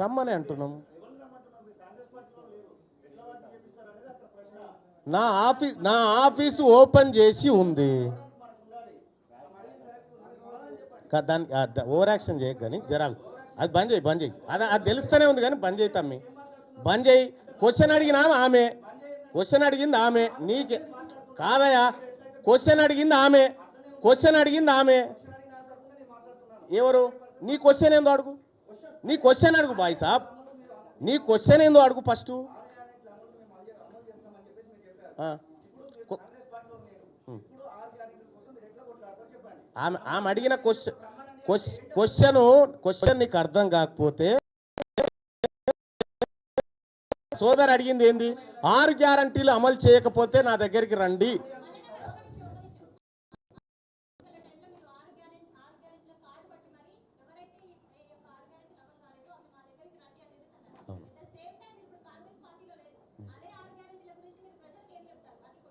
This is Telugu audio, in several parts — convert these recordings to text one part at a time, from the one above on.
రమ్మని అంటున్నాం. నా ఆఫీసు ఓపెన్ చేసి ఉంది. దాన్ని ఓవర్ యాక్షన్ చేయకు కానీ జరాలు అది బంద్ చేయి అది తెలుస్తూనే ఉంది కానీ బంద్ చేయి తమ్మి, బంద్ చేయి. క్వశ్చన్ అడిగినా ఆమె, క్వశ్చన్ అడిగింది ఆమె, నీకే కాదయా. క్వశ్చన్ అడిగింది ఆమె, ఎవరు? నీ క్వశ్చన్ ఏందో అడుగు, నీ క్వశ్చన్ అడుగు బాయ్ సాబ్, నీ క్వశ్చన్ ఏందో అడుగు ఫస్ట్. ఆమె అడిగిన క్వశ్చన్ నీకు అర్థం కాకపోతే, సోదరు అడిగింది ఏంది? 6 గ్యారంటీలు అమలు చేయకపోతే నా దగ్గరికి రండి.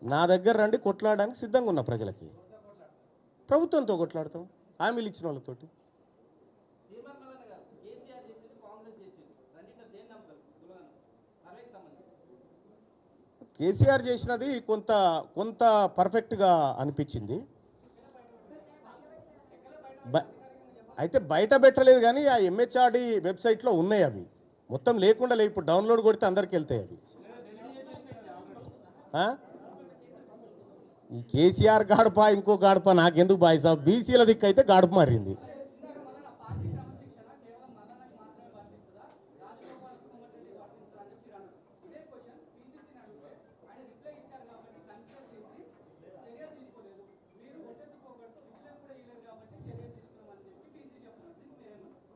నా దగ్గర రండి, కొట్లాడడానికి సిద్ధంగా ఉన్న ప్రజలకి. ప్రభుత్వంతో కొట్లాడతాం, హామీలు ఇచ్చిన వాళ్ళతోటి. కేసీఆర్ చేసినది కొంత పర్ఫెక్ట్గా అనిపించింది. అయితే బయట పెట్టలేదు కానీ ఆ ఎంహెచ్ఆర్డి వెబ్సైట్లో ఉన్నాయి అవి, మొత్తం లేకుండా లేవు. ఇప్పుడు డౌన్లోడ్ కొడితే అందరికి వెళ్తాయి అవి. ఈ కేసీఆర్ గాడుపా ఇంకో గాడుపా నాకెందుకు బాయ్ సాబ్, బీసీల దిక్కు అయితే గాడుపు మారింది.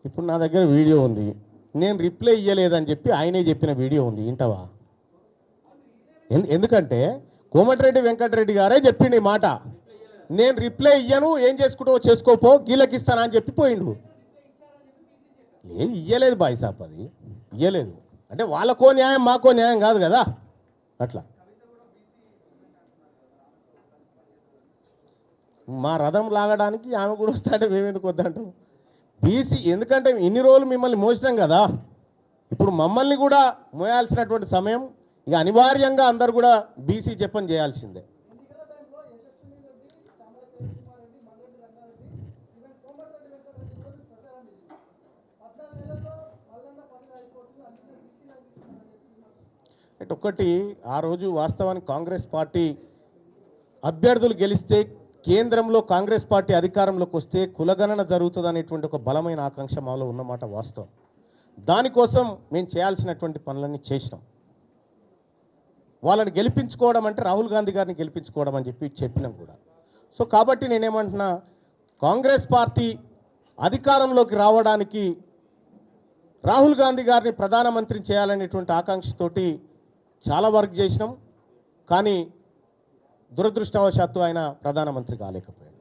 ఇప్పుడు నా దగ్గర వీడియో ఉంది, నేను రిప్లై ఇయ్యలేదని చెప్పి ఆయనే చెప్పిన వీడియో ఉంది, వింటావా? ఎందుకంటే కోమటిరెడ్డి వెంకటరెడ్డి గారే చెప్పిండు ఈ మాట, నేను రిప్లై ఇయ్యను, ఏం చేసుకుంటో చేసుకోపో, గీలకిస్తానా అని చెప్పి పోయిండు. ఇయ్యలేదు బాయ్ సాబ్, అది ఇయ్యలేదు. అంటే వాళ్ళకో న్యాయం మాకో న్యాయం కాదు కదా, అట్లా. మా రథం లాగడానికి ఆమె కూడా వస్తాడే, మేమెందుకు వద్దంటాం? బీసీ ఎందుకంటే ఇన్ని రోజులు మిమ్మల్ని మోసినాం కదా, ఇప్పుడు మమ్మల్ని కూడా మోయాల్సినటువంటి సమయం. ఇక అనివార్యంగా అందరు కూడా బీసీ చెప్పని చేయాల్సిందే. అంటే ఒకటి, ఆ రోజు వాస్తవానికి కాంగ్రెస్ పార్టీ అభ్యర్థులు గెలిస్తే, కేంద్రంలో కాంగ్రెస్ పార్టీ అధికారంలోకి వస్తే కులగణన జరుగుతుంది అనేటువంటి ఒక బలమైన ఆకాంక్ష మాలో ఉన్నమాట వాస్తవం. దానికోసం మేము చేయాల్సినటువంటి పనులన్నీ చేసినాం. వాళ్ళని గెలిపించుకోవడం అంటే రాహుల్ గాంధీ గారిని గెలిపించుకోవడం అని చెప్పినాం కూడా. సో కాబట్టి నేనేమంటున్నా, కాంగ్రెస్ పార్టీ అధికారంలోకి రావడానికి రాహుల్ గాంధీ గారిని ప్రధానమంత్రిని చేయాలనేటువంటి ఆకాంక్షతోటి చాలా వర్క్ చేసినాం. కానీ దురదృష్టవశాత్తు ఆయన ప్రధానమంత్రి కాలేకపోయాడు.